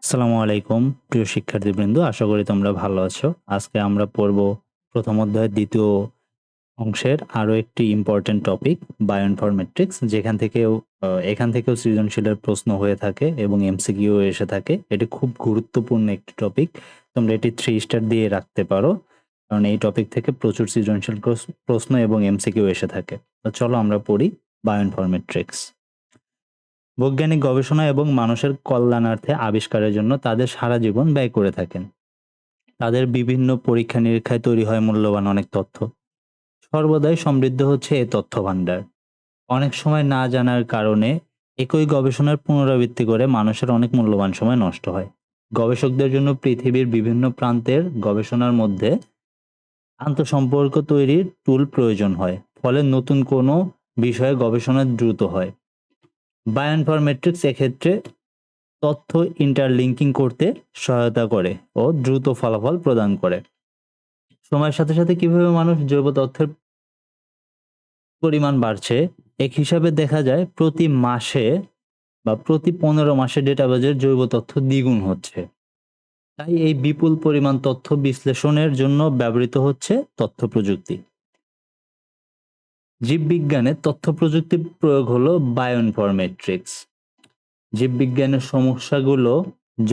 আসসালামু আলাইকুম প্রিয় শিক্ষার্থীবৃন্দ, আশা করি তোমরা ভালো আছো। আজকে আমরা পড়ব প্রথম অধ্যায়ের দ্বিতীয় অংশের আরো একটি ইম্পর্টেন্ট টপিক বায়োইনফরমেট্রিক্স, এখান থেকেও সৃজনশীলের প্রশ্ন হয়ে থাকে এবং এমসিকিউ এসে থাকে। এটি খুব গুরুত্বপূর্ণ একটি টপিক, তোমরা এটি 3 স্টার দিয়ে রাখতে পারো, কারণ এই টপিক থেকে প্রচুর সৃজনশীল প্রশ্ন এবং এমসিকিউ এসে থাকে। তো চলো আমরা পড়ি বায়োইনফরমেট্রিক্স। বৈজ্ঞানিক গবেষণা এবং মানুষের কল্যাণার্থে আবিষ্কারের জন্য তাদের সারা জীবন ব্যয় করে থাকেন। তাদের বিভিন্ন পরীক্ষা নিরীক্ষায় তৈরি হয় মূল্যবান অনেক তথ্য। সর্বদাই সমৃদ্ধ হচ্ছে এই তথ্য ভাণ্ডার। অনেক সময় না জানার কারণে একই গবেষণার পুনরাবৃত্তি করে মানুষের অনেক মূল্যবান সময় নষ্ট হয়। গবেষকদের জন্য পৃথিবীর বিভিন্ন প্রান্তের গবেষণার মধ্যে আন্তঃসম্পর্ক তৈরির টুল প্রয়োজন হয়, ফলে নতুন কোনো বিষয়ে গবেষণা দ্রুত হয়। বায়োইনফরমেট্রিক্স এক্ষেত্রে তথ্য ইন্টারলিঙ্কিং করতে সহায়তা করে ও দ্রুত ফলাফল প্রদান করে। সময়ের সাথে সাথে কিভাবে মানুষ জৈব তথ্যের পরিমাণ বাড়ছে, এক হিসাবে দেখা যায় প্রতি মাসে বা প্রতি 15 মাসে ডেটাবেজের জৈব তথ্য দ্বিগুণ হচ্ছে। তাই এই বিপুল পরিমাণ তথ্য বিশ্লেষণের জন্য ব্যবহৃত হচ্ছে তথ্য প্রযুক্তি। জীববিজ্ঞানে তথ্য প্রযুক্তির প্রয়োগ হলো বায়োইনফরমেট্রিক্স। জীববিজ্ঞানের সমস্যাগুলো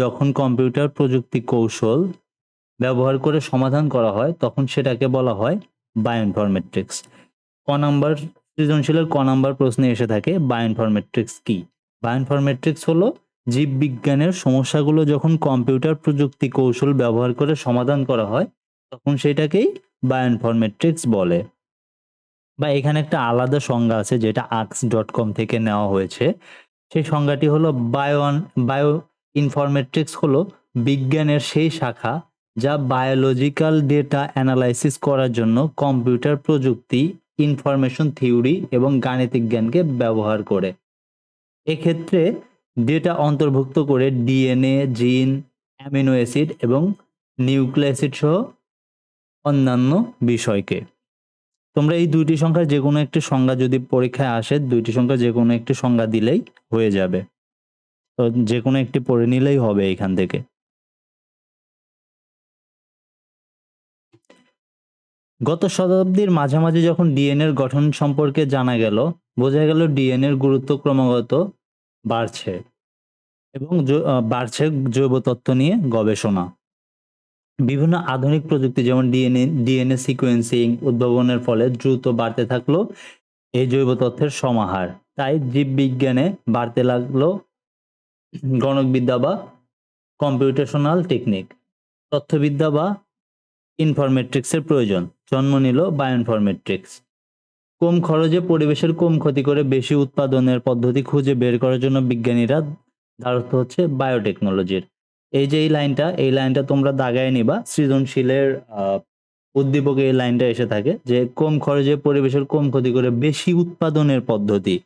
যখন কম্পিউটার প্রযুক্তি কৌশল ব্যবহার করে সমাধান করা হয়, তখন সেটাকে বলা হয় বায়োইনফরমেট্রিক্স। সৃজনশীলের ক নাম্বার প্রশ্নে এসে থাকে বায়োইনফরমেট্রিক্স কি? বায়োইনফরমেট্রিক্স হলো জীববিজ্ঞানের সমস্যাগুলো যখন কম্পিউটার প্রযুক্তি কৌশল ব্যবহার করে সমাধান করা হয়, তখন সেটাকেই বায়োইনফরমেট্রিক্স বলে। বা এখানে একটা আলাদা সংজ্ঞা আছে যেটা ax.com থেকে নেওয়া হয়েছে। সেই সংজ্ঞাটি হলো বায়ো ইনফরমেট্রিক্স হলো বিজ্ঞানের সেই শাখা যা বায়োলজিক্যাল ডেটা অ্যানালাইসিস করার জন্য কম্পিউটার প্রযুক্তি, ইনফরমেশন থিওরি এবং গাণিতিক জ্ঞানকে ব্যবহার করে। এক্ষেত্রে ডেটা অন্তর্ভুক্ত করে ডিএনএ, জিন, অ্যামিনো অ্যাসিড এবং নিউক্লিক অ্যাসিড সহ অন্যান্য বিষয়কে। তোমরা এই দুইটি সংখ্যার যে কোনো একটি সংজ্ঞা যদি পরীক্ষায় আসে, দুইটি সংখ্যা যে কোনো একটি সংজ্ঞা দিলেই হয়ে যাবে। তো যে কোনো একটি পড়ে নিলেই হবে এখান থেকে। গত শতাব্দীর মাঝামাঝি যখন ডিএনএর গঠন সম্পর্কে জানা গেল, বোঝা গেল ডিএনএর গুরুত্ব ক্রমাগত বাড়ছে এবং বাড়ছে জৈব তত্ত্ব নিয়ে গবেষণা। বিভিন্ন আধুনিক প্রযুক্তি যেমন ডিএনএ সিকোয়েন্সিং উদ্ভাবনের ফলে দ্রুত বাড়তে থাকলো এই জৈব তথ্যের সমাহার। তাই জীববিজ্ঞানে বাড়তে লাগলো গণকবিদ্যা বা কম্পিউটেশনাল টেকনিক, তথ্যবিদ্যা বা ইনফরমেট্রিক্সের প্রয়োজন। জন্ম নিল বায়োইনফরমেট্রিক্স। কম খরচে পরিবেশের কম ক্ষতি করে বেশি উৎপাদনের পদ্ধতি খুঁজে বের করার জন্য বিজ্ঞানীরা দ্বারস্থ হচ্ছে বায়োটেকনোলজির। এই যে এই লাইনটা তোমরা দাগায় নিবা, সৃজনশীলের উদ্দীপকে এই লাইনটা এসে থাকে যে কম খরচে পরিবেশের কম ক্ষতি করে বেশি উৎপাদনের পদ্ধতি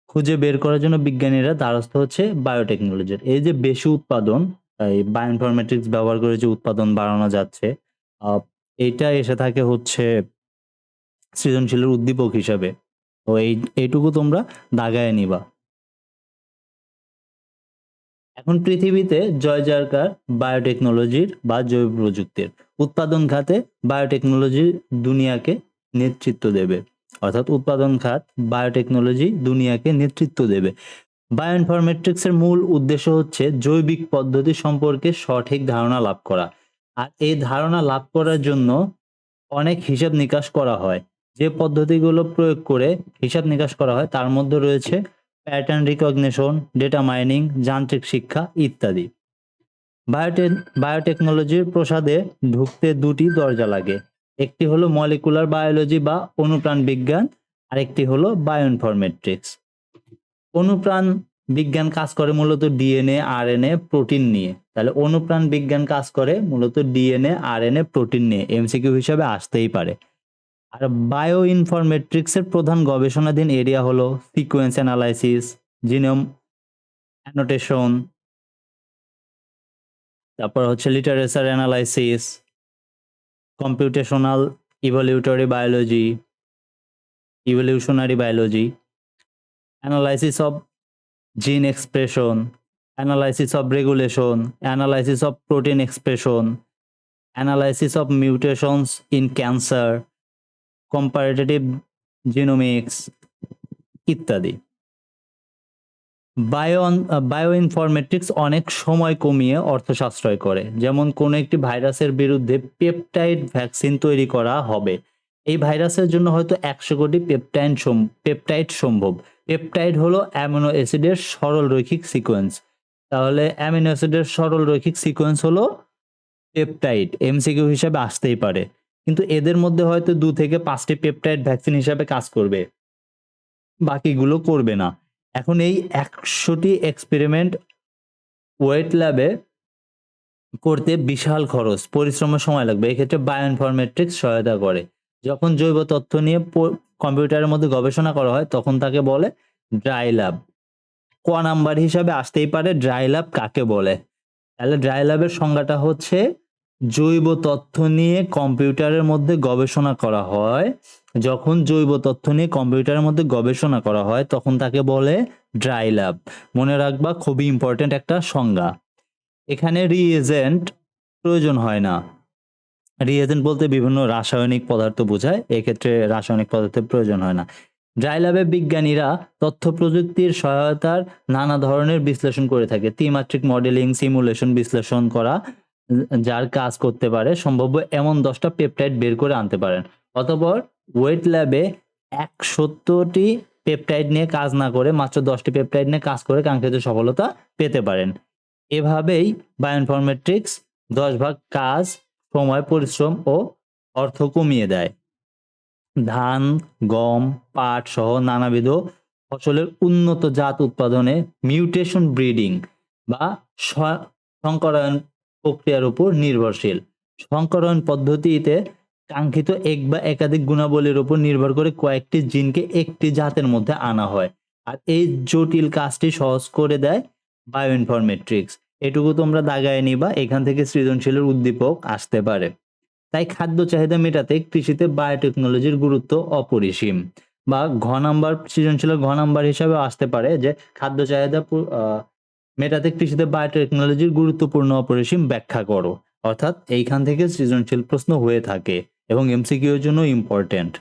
খুঁজে বের করার জন্য বিজ্ঞানীরা দ্বারস্থ হচ্ছে বায়োটেকনোলজির। এই যে বেশি উৎপাদন, এই বায়োইনফরমেট্রিক্স ব্যবহার করে যে উৎপাদন বাড়ানো যাচ্ছে, এইটা এসে থাকে হচ্ছে সৃজনশীলের উদ্দীপক হিসাবে। তো এইটুকু তোমরা দাগায় নিবা। এখন পৃথিবীতে জয় জয়কার বায়োটেকনোলজির বা জৈব প্রযুক্তির। উৎপাদন খাতে বায়োটেকনোলজি দুনিয়াকে নেতৃত্ব দেবে, অর্থাৎ উৎপাদন খাত বায়োটেকনোলজি দুনিয়াকে নেতৃত্ব দেবে। বায়োইনফরমেট্রিক্সের মূল উদ্দেশ্য হচ্ছে জৈবিক পদ্ধতি সম্পর্কে সঠিক ধারণা লাভ করা। আর এই ধারণা লাভ করার জন্য অনেক হিসাব নিকাশ করা হয়। যে পদ্ধতিগুলো প্রয়োগ করে হিসাব নিকাশ করা হয় তার মধ্যে রয়েছে প্যাটার্ন রিকগনিশন, ডেটা মাইনিং, যান্ত্রিক শিক্ষা ইত্যাদি। বায়োটেকনোলজির প্রসাদে ঢুকতে দুটি দরজা লাগে। একটি হলো মলিকুলার বায়োলজি বা অনুপ্রাণ বিজ্ঞান, আরেকটি হলো বায়োইনফরমেট্রিক্স। অনুপ্রাণ বিজ্ঞান কাজ করে মূলত ডিএনএ, আরএনএ, প্রোটিন নিয়ে। তাহলে অনুপ্রাণ বিজ্ঞান কাজ করে মূলত ডিএনএ, আরএনএ, প্রোটিন নিয়ে, এমসিকিউ হিসাবে আসতেই পারে। আর বায়ো ইনফরমেট্রিক্সের প্রধান গবেষণাধীন এরিয়া হলো সিকোয়েন্স অ্যানালাইসিস, জিনোম অ্যানোটেশন, তারপর হচ্ছে literature analysis, computational evolutionary biology, analysis of জিন expression, analysis of regulation, analysis of protein expression, analysis of mutations in cancer, comparative genomics ইত্যাদি। বায়ো ইনফরমেটিক্স অনেক সময় কমিয়ে অর্থ সাশ্রয় করে। যেমন কোনো একটি ভাইরাসের বিরুদ্ধে পেপটাইড ভ্যাকসিন তৈরি করা হবে। এই ভাইরাসের জন্য হয়তো 100 কোটি পেপটাইড সম্ভব। পেপটাইড হলো অ্যামিনো অ্যাসিডের সরল রৈখিক সিকোয়েন্স। তাহলে অ্যামিনো অ্যাসিডের সরল রৈখিক সিকোয়েন্স হলো পেপটাইড। এমসিকিউ হিসাবে আসতেই পারে, কিন্তু এদের মধ্যে হয়তো 2 থেকে 5টি পেপটাইড ভ্যাকসিন হিসাবে কাজ করবে, বাকিগুলো করবে না। এখন এই 100টি এক্সপেরিমেন্ট ওয়েট ল্যাবে করতে বিশাল খরচ, পরিশ্রমের সময় লাগবে। এক্ষেত্রে বায়ো ইনফরমেট্রিক্স সহায়তা করে। যখন জৈব তথ্য নিয়ে কম্পিউটারের মধ্যে গবেষণা করা হয় তখন তাকে বলে ড্রাই ল্যাব। ক নাম্বার হিসাবে আসতেই পারে ড্রাই ল্যাব কাকে বলে। তাহলে ড্রাই ল্যাবের সংজ্ঞাটা হচ্ছে জৈব তথ্য নিয়ে কম্পিউটারের মধ্যে গবেষণা করা হয়। যখন জৈব তথ্য নিয়ে কম্পিউটারের মধ্যে গবেষণা করা হয় তখন তাকে বলে ড্রাই ল্যাব। মনে রাখবা, খুবই ইম্পর্টেন্ট একটা সংজ্ঞা। এখানে রিএজেন্ট প্রয়োজন হয় না। রিএজেন্ট বলতে বিভিন্ন রাসায়নিক পদার্থ বোঝায়, এক্ষেত্রে রাসায়নিক পদার্থের প্রয়োজন হয় না। ড্রাই ল্যাবে বিজ্ঞানীরা তথ্য প্রযুক্তির সহায়তার নানা ধরনের বিশ্লেষণ করে থাকে। ত্রিমাত্রিক মডেলিং, সিমুলেশন বিশ্লেষণ করা, যার কাজ করতে পারে সম্ভাব্য এমন 10টা পেপটাইড বের করে আনতে পারেন। অতঃপর ওয়েট ল্যাবে 170টি পেপটাইড নিয়ে কাজ না করে মাত্র 10টি পেপটাইড নিয়ে কাজ করে কাঙ্ক্ষিত সফলতা পেতে পারেন। এভাবেই বায়োইনফরমেট্রিক্স 10 ভাগ কাজ, সময়, পরিশ্রম ও অর্থ কমিয়ে দেয়। ধান, গম, পাট সহ নানাবিধ ফসলের উন্নত জাত উৎপাদনে মিউটেশন ব্রিডিং বা সংকরায়ন প্রক্রিয়ার উপর নির্ভরশীল। সংকরায়ন পদ্ধতিতে কাঙ্ক্ষিত এক বা একাধিক গুণাবলীর উপর নির্ভর করে কয়েকটি জিনকে একটি জাতের মধ্যে আনা হয়। আর এই জটিল কাজটি সহজ করে দেয় বায়োইনফরমেট্রিক্স। এটুকু তোমরা দাগায় নিবা, এখান থেকে সৃজনশীলের উদ্দীপক আসতে পারে। তাই খাদ্য চাহিদা মেটাতে কৃষিতে বায়োটেকনোলজির গুরুত্ব অপরিসীম। বা ঘ নাম্বার সৃজনশীলের ঘ নাম্বার হিসাবে আসতে পারে যে খাদ্য চাহিদা মেটাতে কৃষিতে বায়োটেকনোলজির গুরুত্বপূর্ণ অপরিসীম ব্যাখ্যা করো। অর্থাৎ এইখান থেকে সৃজনশীল প্রশ্ন হয়ে থাকে এবং এমসিকিউ এর জন্য ইম্পর্টেন্ট।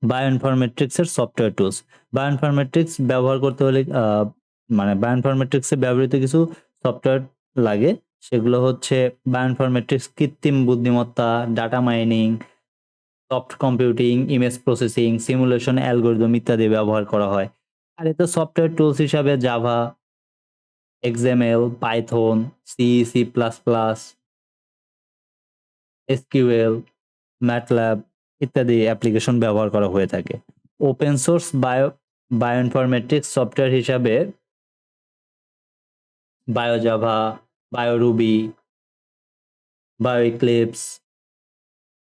বায়োইনফরমেট্রিক্স এর সফটওয়্যার টুলস। বায়োইনফরমেট্রিক্স ব্যবহার করতে হলে বায়োইনফরমেট্রিক্সে ব্যবহৃত কিছু সফটওয়্যার লাগে। সেগুলো হচ্ছে বায়োইনফরমেট্রিক্স কৃত্রিম বুদ্ধিমত্তা, data mining, soft computing, image processing, simulation algorithm ইত্যাদি ব্যবহার করা হয়। আর এতে সফটওয়্যার টুলস হিসাবে জাভা, এক্সএমএল, পাইথন, সি, সি++, এসকিউএল, ম্যাটল্যাব ইত্যাদি অ্যাপ্লিকেশন ব্যবহার করা হয়ে থাকে। ওপেন সোর্স বায়োইনফরমেট্রিক্স সফটওয়্যার হিসাবে বায়োজাভা, বায়োরুবি, বায়োইক্লিপস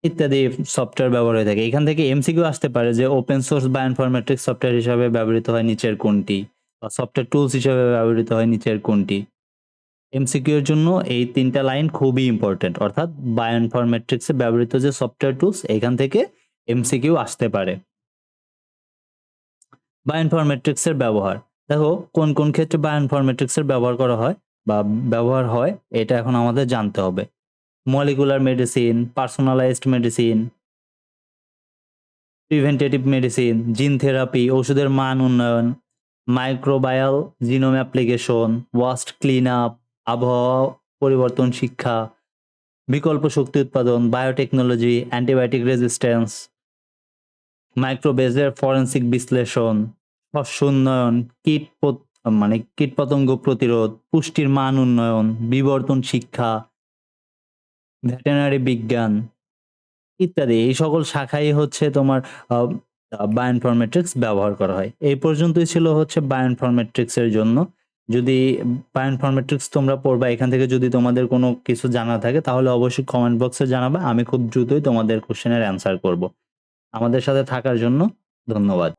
ইত্যাদি সফটওয়্যার ব্যবহার হয়ে থাকে। এখান থেকে এমসিকিউ আসতে পারে যে ওপেন সোর্স বায়োইনফরমেট্রিক্স সফটওয়্যার হিসাবে ব্যবহৃত হয় নিচের কোনটি, বা সফটওয়্যার টুলস হিসাবে ব্যবহৃত হয় নিচের কোনটি। এমসিকিউ এর জন্য এই 3টা লাইন খুবই ইম্পর্টেন্ট। অর্থাৎ বায়োইনফরমেট্রিক্সে ব্যবহৃত যে সফটওয়্যার টুলস, এখান থেকে এমসিকিউ আসতে পারে। বায়োইনফরমেট্রিক্স এর ব্যবহার দেখো, কোন কোন ক্ষেত্রে বায়োইনফরমেট্রিক্স এর ব্যবহার করা হয় বা ব্যবহার হয় এটা এখন আমাদের জানতে হবে। Molecular medicine, personalised medicine, preventative medicine, gene therapy, ওষুধের মান উন্নয়ন, microbial genome application, waste clean up, আবহাওয়া পরিবর্তন শিক্ষা, বিকল্প শক্তি উৎপাদন, বায়োটেকনোলজি, অ্যান্টিবায়োটিক রেজিস্ট্যান্স, মাইক্রোবেজের ফরেনসিক বিশ্লেষণ, শস্য উন্নয়ন, কীটপতঙ্গ প্রতিরোধ, পুষ্টির মান উন্নয়ন, বিবর্তন শিক্ষা, ভেটেরিনারি বিজ্ঞান ইত্যাদি। এই সকল শাখাই হচ্ছে তোমার বায়োইনফরমেট্রিক্স ব্যবহার করা হয়। এই পর্যন্তই ছিল হচ্ছে বায়োইনফরমেট্রিক্স এর জন্য। যদি বায়োইনফরমেট্রিক্স তোমরা পড়বা, এখান থেকে যদি তোমাদের কোনো কিছু জানা থাকে তাহলে অবশ্যই কমেন্ট বক্সে জানাবে। আমি খুব দ্রুতই তোমাদের কোশ্চেনের অ্যান্সার করব। আমাদের সাথে থাকার জন্য ধন্যবাদ।